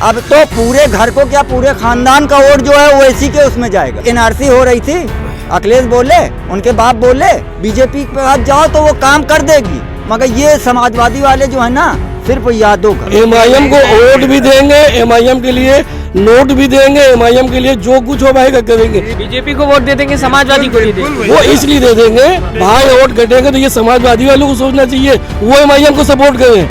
अब तो पूरे घर को क्या पूरे खानदान का वोट जो है ओवैसी के उसमें जाएगा। एनआरसी हो रही थी, अखिलेश बोले, उनके बाप बोले बीजेपी के पास जाओ तो वो काम कर देगी, मगर ये समाजवादी वाले जो है ना सिर्फ यादों का। एमआईएम को वोट भी देंगे, एमआईएम के लिए नोट भी देंगे, एमआईएम के लिए जो कुछ हो पाएगा करेंगे। बीजेपी को वोट दे देंगे, समाजवादी को नहीं देंगे। वो इसलिए दे देंगे, भाई वोट कटेंगे तो ये समाजवादी वालों को सोचना चाहिए, वो एमआईएम को सपोर्ट करें।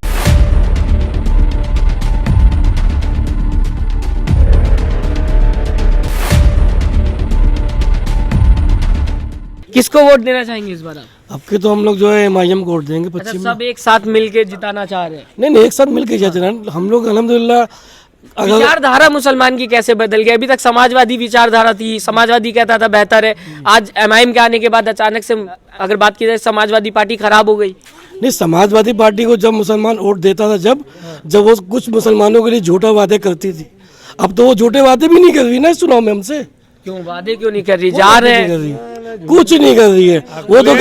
किसको वोट देना चाहेंगे इस बार आप? अब के तो हम लोग जो है एमआईएम को वोट देंगे। अच्छा, पश्चिम सब एक साथ मिलके जिताना चाह रहे हैं। नहीं, एक साथ मिलकर जिताना। हम लोग अल्हम्दुलिल्लाह विचारधारा मुसलमान की कैसे बदल गई? अभी तक समाजवादी विचारधारा थी, समाजवादी कहता था बेहतर है, आज एमआईएम के आने के बाद अचानक से अगर बात की जाए समाजवादी पार्टी खराब हो गई। नहीं, समाजवादी पार्टी को जब मुसलमान वोट देता था, जब वो कुछ मुसलमानों के लिए झूठा वादे करती थी, अब तो वो झूठे वादे भी नहीं कर रही ना इस चुनाव में हमसे। क्यों वादे क्यों नहीं कर रही? जा रहे हैं, कुछ नहीं कर रही है। वो तो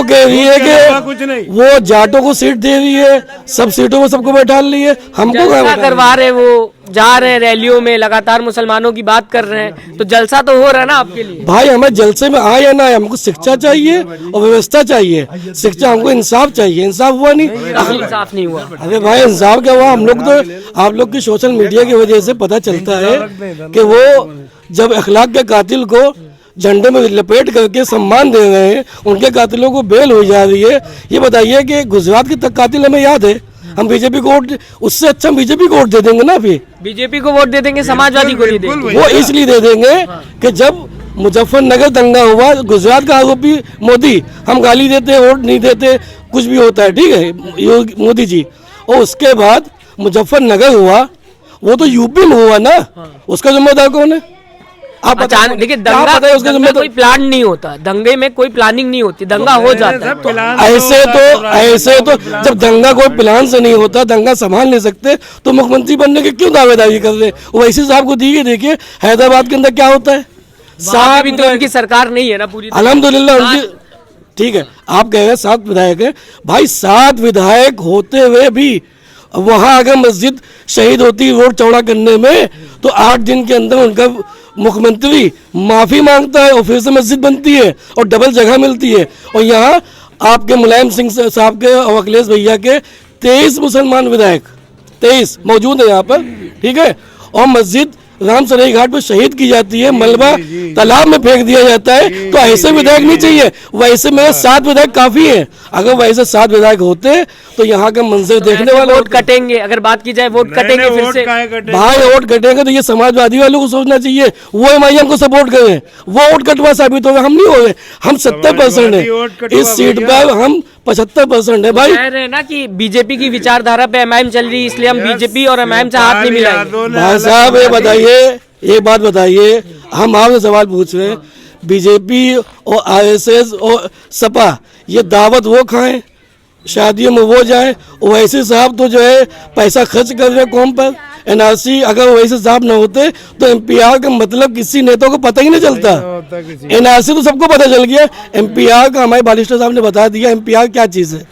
कह रही है कि वो जाटों को सीट दे रही है, सब सीटों में सबको बैठा रही है, हमको जलसा करवा रहे, वो जा रहे हैं रैलियों में, लगातार मुसलमानों की बात कर रहे हैं, तो जलसा तो हो रहा है ना आपके लिए। भाई हमें जलसे में आए या ना आए, हमको शिक्षा चाहिए और व्यवस्था चाहिए। शिक्षा, हमको इंसाफ चाहिए, इंसाफ हुआ नहीं, इंसाफ नहीं हुआ। अरे भाई इंसाफ क्या हुआ? हम लोग तो आप लोग की सोशल मीडिया की वजह से पता चलता है कि वो जब अखलाक के कातिल को झंडे में लपेट करके सम्मान दे रहे हैं, उनके कातिलों को बेल हो जा रही है। ये बताइए कि गुजरात के तक कातिल हमें याद है, हम बीजेपी को वोट, उससे अच्छा हम बीजेपी को वोट दे देंगे ना। अभी बीजेपी को वोट दे देंगे, समाजवादी को नहीं देंगे। वो इसलिए दे देंगे कि जब मुजफ्फरनगर दंगा हुआ, गुजरात का आरोपी मोदी, हम गाली देते, वोट नहीं देते, कुछ भी होता है, ठीक है मोदी जी, और उसके बाद मुजफ्फरनगर हुआ, वो तो यूपी में हुआ ना, उसका जिम्मेदार कौन है? आप अचानक देखिए, दंगा कोई प्लान नहीं होता, दंगे में कोई प्लानिंग नहीं होती, दंगा हो जाता है। तो ऐसे तो जब दंगा कोई प्लान से नहीं होता, दंगा संभाल नहीं सकते, तो मुख्यमंत्री बनने के क्यों दावेदारी कर रहे? वैसे साहब को दी, देखिए हैदराबाद के अंदर क्या होता है। साथ भी तो उनकी सरकार नहीं है ना पूरी, अल्हम्दुलिल्लाह उनकी, ठीक है आप कह रहे हैं 7 विधायक है, भाई 7 विधायक होते हुए भी वहां अगर मस्जिद शहीद होती रोड चौड़ा करने में, तो 8 दिन के अंदर उनका मुख्यमंत्री माफी मांगता है और फिर से मस्जिद बनती है और डबल जगह मिलती है। और यहाँ आपके मुलायम सिंह साहब के और अखिलेश भैया के 23 मुसलमान विधायक 23 मौजूद है यहाँ पर, ठीक है, और मस्जिद रामसराई घाट पर शहीद की जाती है, मलबा तालाब में फेंक दिया जाता है। तो ऐसे विधायक नहीं चाहिए, वैसे मेरे 7 विधायक काफी हैं। अगर वैसे 7 विधायक होते तो यहाँ का मंजर देखने वाले वोट कटेंगे। अगर बात की जाए वोट कटेंगे फिर से, भाई वोट कटेंगे तो ये समाजवादी वालों को सोचना चाहिए, वो एमआईएम को सपोर्ट करें। वो वोट कटवा साबित हो गए, हम नहीं हो गए, हम 70% है इस सीट पर, हम 75% है। भाई कह रहे हैं ना कि बीजेपी की विचारधारा पे एमआईएम चल रही है, इसलिए हम बीजेपी और एमआईएम से हाथ नहीं मिलाएंगे। भाई साहब ये बताइए, एक बात बताइए, हम आपसे सवाल पूछ रहे हैं, बीजेपी और आरएसएस और सपा ये दावत वो खाएं, शादियों में वो जाएं, वैसे साहब तो जो है पैसा खर्च कर रहे हैं कौम पर। एनआरसी अगर वैसे साहब ना होते तो एमपीआर का मतलब किसी नेता को पता ही नहीं चलता। एनआरसी तो सबको पता चल गया, एमपीआर का हमारे बालिस्टर साहब ने बता दिया एमपीआर क्या चीज़ है।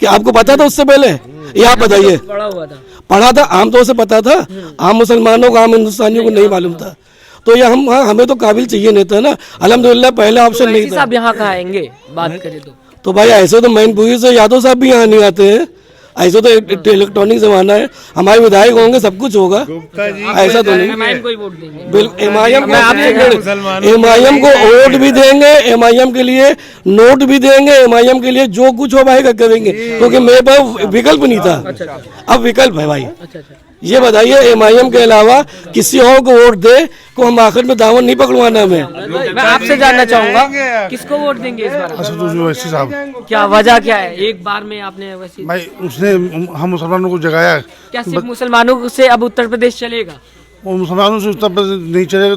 कि आपको पता था उससे पहले? ये आप बताइए। पढ़ा था, आमतौर से पता था, आम मुसलमानों को, आम हिंदुस्तानियों को नहीं मालूम था। तो ये हमें तो काबिल चाहिए नेता ना, अल्हम्दुलिल्लाह पहला ऑप्शन नहीं था। साहब यहाँ कहाँ आएंगे बात करें तो भाई ऐसे तो मैनपुरी से यादव साहब भी यहाँ नहीं आते हैं, ऐसे तो इलेक्ट्रॉनिक जमाना है, हमारे विधायक होंगे सब कुछ होगा, ऐसा तो नहीं। बिल्कुल एमआईएम को वोट भी देंगे, एमआईएम के लिए नोट भी देंगे, एमआईएम के लिए जो कुछ हो पाएगा करेंगे, क्योंकि मेरे पास विकल्प नहीं था, अब विकल्प है भाई। ये बताइए एमआईएम के अलावा किसी और को वोट दे को हम आखिर में दामन नहीं पकड़वाना हमें। मैं आपसे जानना चाहूंगा किसको वोट देंगे इस बार? ओवैसी साहब। क्या वजह क्या है? एक बार में आपने वैसे भाई उसने हम मुसलमानों को जगाया। क्या सिर्फ मुसलमानों से अब उत्तर प्रदेश चलेगा? वो मुसलमानों से उत्तर प्रदेश नहीं चलेगा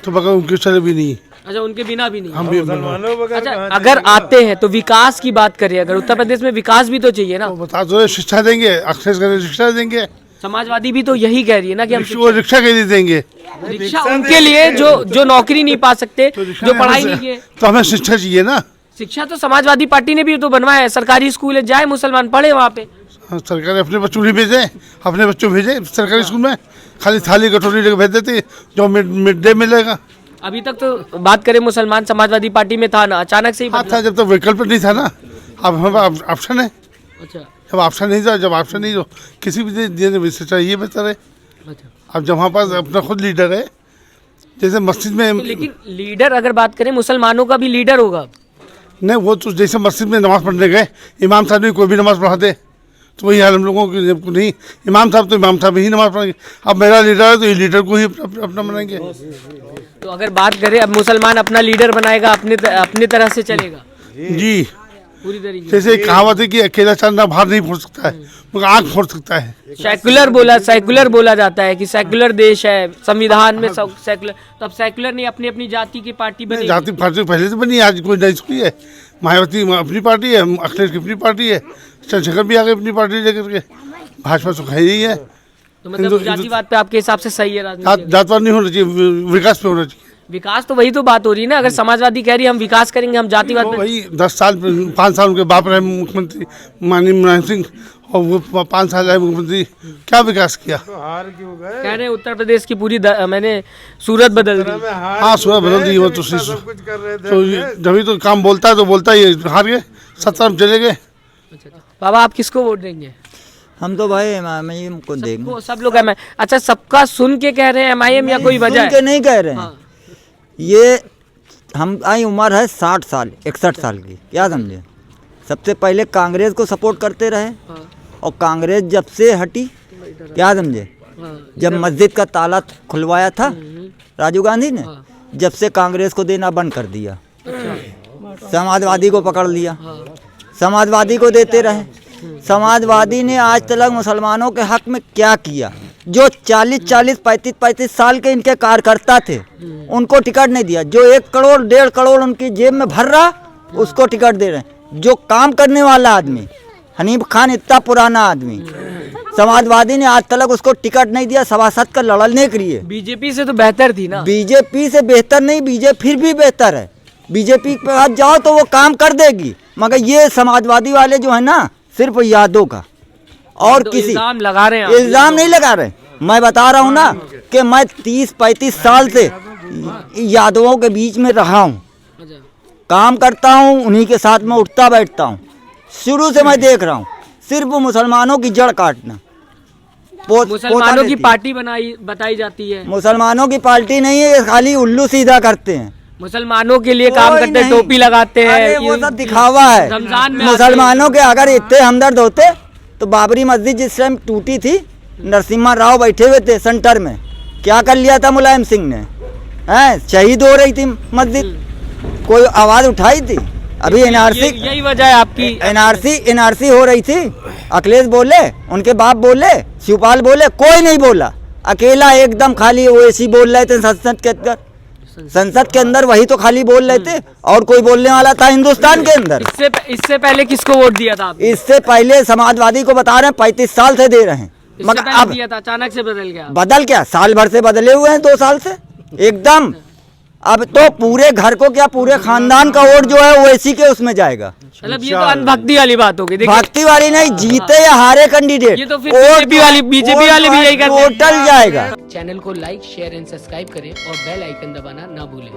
तो बगैर उनके चले भी नहीं। अच्छा, उनके बिना भी नहीं। हम भी अच्छा, अगर आते हैं तो विकास की बात करिए, अगर उत्तर प्रदेश में विकास भी तो चाहिए ना। बता दो, शिक्षा देंगे, अक्सर शिक्षा देंगे। समाजवादी भी तो यही कह रही है ना कि हम रिक्शा के लिए देंगे, रिक्शा उनके लिए जो नौकरी नहीं पा सकते, जो पढ़ाई नहीं किए, तो हमें शिक्षा चाहिए ना। शिक्षा तो समाजवादी पार्टी ने भी तो बनवाया है, सरकारी स्कूल है, जाए मुसलमान पढ़े वहाँ पे। हाँ, सरकार अपने बच्चों नहीं भेजे, अपने बच्चों भेजे सरकारी स्कूल में, खाली थाली कटोरी लेकर भेज देती जो मिड डे मिलेगा। अभी तक तो बात करें मुसलमान समाजवादी पार्टी में था ना, अचानक से ही हाँ बदला। था, जब तक विकल्प नहीं था ना। अब हमारे ऑप्शन है, अच्छा जब ऑप्शन नहीं था, जब ऑप्शन नहीं तो किसी भी देने चाहिए बेहतर है। अच्छा। अब जब हमारे पास अपना खुद लीडर है, जैसे मस्जिद में तो लेकिन लीडर अगर बात करें मुसलमानों का भी लीडर होगा। नहीं, वो तो जैसे मस्जिद में नमाज़ पढ़ने गए, इमाम साहब ने कोई भी नमाज़ पढ़ा दे तो वही हाल हम लोगों की नहीं। इमाम साहब तो इमाम साहब ही नमाज़ पढ़ेंगे। अब मेरा लीडर है तो ये लीडर को ही अपना बनाएंगे। तो अगर बात करें अब मुसलमान अपना लीडर बनाएगा, अपने तरह से चलेगा जी, पूरी तरीके जैसे एक कहावत है कि अकेला चंदा बाहर नहीं फोड़ सकता है, मगर आँख फोड़ सकता है। से। सेकुलर बोला जाता है कि सेकुलर देश है, संविधान में सेकुलर। तो अब सेकुलर नहीं, अपनी अपनी जाति की पार्टी बनेगी। जाति पार्टी पहले से बनी है, आज कोई नई थोड़ी है। मायावती अपनी पार्टी है, अखिलेश की अपनी पार्टी है, चंद्रशेखर भी आ गए अपनी पार्टी लेकर के। भाजपा तो है ही है। तो मतलब जातिवाद पे आपके हिसाब से सही है राजनीति? जातवाद नहीं होना चाहिए, विकास पे होना चाहिए। विकास तो वही तो बात हो रही है ना। अगर समाजवादी कह रही है हम विकास करेंगे, हम जातिवाद पे। वही 10 साल 5 साल उनके बाप रहे मुख्यमंत्री माननीय मुलायम सिंह, और वो 5 साल रहे मुख्यमंत्री, क्या विकास किया? कह रहे हैं उत्तर प्रदेश की पूरी मैंने सूरत बदल दी। हाँ, सूरत बदल दी। वो तो जब तो काम बोलता है तो बोलता ही हार गए, 17 में चले गए। बाबा आप किसको वोट देंगे? हम तो भाई एमआईएम को देंगे। सब लोग एम। अच्छा, सबका सुन के कह रहे हैं एमआईएम या कोई वजह सुन के है? नहीं कह रहे हैं। हाँ। ये हमारी उम्र है 60 साल 61 साल की, क्या समझे। सबसे पहले कांग्रेस को सपोर्ट करते रहे, हाँ। और कांग्रेस जब से हटी, क्या समझे, हाँ। जब मस्जिद का ताला खुलवाया था राजीव गांधी ने, जब से कांग्रेस को देना बंद कर दिया, समाजवादी को पकड़ लिया, समाजवादी को देते रहे। समाजवादी ने आज तक मुसलमानों के हक में क्या किया? जो 40-40, 35-35 साल के इनके कार्यकर्ता थे, उनको टिकट नहीं दिया। जो 1 करोड़ 1.5 करोड़ उनकी जेब में भर रहा, उसको टिकट दे रहे हैं। जो काम करने वाला आदमी, हनीफ खान इतना पुराना आदमी, समाजवादी ने आज तक उसको टिकट नहीं दिया सभासद का लड़ने के लिए। बीजेपी से तो बेहतर थी ना। बीजेपी से बेहतर नहीं, बीजेपी फिर भी बेहतर है। बीजेपी के पास जाओ तो वो काम कर देगी, मगर ये समाजवादी वाले जो है ना, सिर्फ यादों का और तो किसी इल्जाम लगा रहे हैं। इल्जाम नहीं लगा रहे। मैं बता रहा हूँ ना कि मैं 30-35 साल से यादवों के बीच में रहा हूँ, काम करता हूँ, उन्हीं के साथ में उठता बैठता हूँ। शुरू से मैं देख रहा हूँ सिर्फ मुसलमानों की जड़ काटना। मुसलमानों की पार्टी बताई जाती है। मुसलमानों की पार्टी नहीं है, ये खाली उल्लू सीधा करते हैं। मुसलमानों के लिए काम कोई करते हैं, नहीं। टोपी लगाते हैं। अरे वो सब दिखावा है। रमजान में मुसलमानों के अगर इतने हमदर्द होते तो बाबरी मस्जिद जिस टाइम टूटी थी, नरसिम्हा राव बैठे हुए थे सेंटर में, क्या कर लिया था मुलायम सिंह ने? हैं, शहीद हो रही थी मस्जिद, कोई आवाज उठाई थी? अभी एनआरसी, यही वजह है आपकी। एनआरसी हो रही थी, अखिलेश बोले, उनके बाप बोले, शिवपाल बोले, कोई नहीं बोला। अकेला एकदम खाली ओवैसी बोल रहे थे संसद के अंदर, वही तो खाली बोल रहे थे, और कोई बोलने वाला था हिंदुस्तान के अंदर? इससे पहले किसको वोट दिया था आपने? इससे पहले समाजवादी को बता रहे हैं, 35 साल से दे रहे हैं, मगर पहले अब दिया था, अचानक से बदल गया। बदल क्या, साल भर से बदले हुए हैं, 2 साल से एकदम। अब तो पूरे घर को क्या, पूरे खानदान का वोट जो है वो इसी के उसमें जाएगा। मतलब ये तो अनभक्ति वाली बात होगी। देखिए, भक्ति वाली नहीं, जीते या हारे कैंडिडेट, ये तो फिर बीजेपी वाले भी यही करते हैं। टोटल जाएगा। चैनल को लाइक, शेयर एंड सब्सक्राइब करें और बेल आइकन दबाना ना भूलें।